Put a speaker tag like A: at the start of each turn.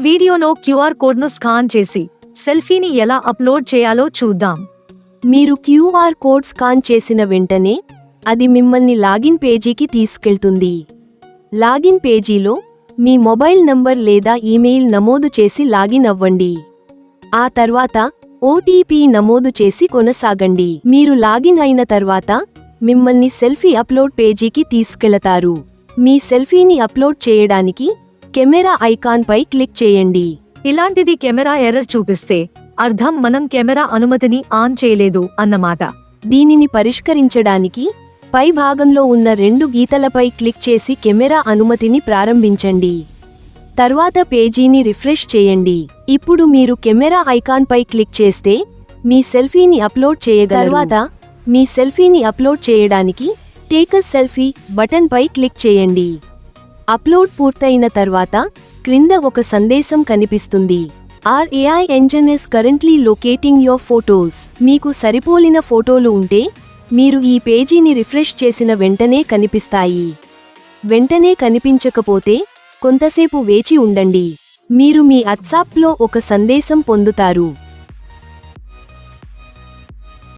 A: వీడియోలో క్యూఆర్ కోడ్ను స్కాన్ చేసి సెల్ఫీని ఎలా అప్లోడ్ చేయాలో చూద్దాం.
B: మీరు క్యూఆర్ కోడ్ స్కాన్ చేసిన వెంటనే అది మిమ్మల్ని లాగిన్ పేజీకి తీసుకెళ్తుంది. లాగిన్ పేజీలో మీ మొబైల్ నంబర్ లేదా ఈమెయిల్ నమోదు చేసి లాగిన్ అవ్వండి. ఆ తర్వాత ఓటీపీ నమోదు చేసి కొనసాగండి. మీరు లాగిన్ అయిన తర్వాత మిమ్మల్ని సెల్ఫీ అప్లోడ్ పేజీకి తీసుకెళతారు. మీ సెల్ఫీని అప్లోడ్ చేయడానికి కెమెరా ఐకాన్పై క్లిక్ చేయండి.
A: ఇలాంటిది కెమెరా ఎర్రర్ చూపిస్తే అర్థం మనం కెమెరా అనుమతిని ఆన్ చేయలేదు అన్నమాట.
B: దీనిని పరిష్కరించడానికి పై భాగంలో ఉన్న 2 గీతలపై క్లిక్ చేసి కెమెరా అనుమతిని ప్రారంభించండి. తర్వాత పేజీని రిఫ్రెష్ చేయండి. ఇప్పుడు మీరు కెమెరా ఐకాన్పై క్లిక్ చేస్తే మీ సెల్ఫీని అప్లోడ్ చేయగలరు. తర్వాత మీ సెల్ఫీని అప్లోడ్ చేయడానికి టేక్ ఎ సెల్ఫీ బటన్పై క్లిక్ చేయండి. అప్లోడ్ పూర్తయిన తర్వాత క్రింద ఒక సందేశం కనిపిస్తుంది. Our AI engine is currently locating your photos. మీకు సరిపోలిన ఫోటోలు ఉంటే మీరు ఈ పేజీని రిఫ్రెష్ చేసిన వెంటనే కనిపిస్తాయి. వెంటనే కనిపించకపోతే కొంతసేపు వేచి ఉండండి. మీరు మీ వాట్సాప్లో ఒక సందేశం పొందుతారు.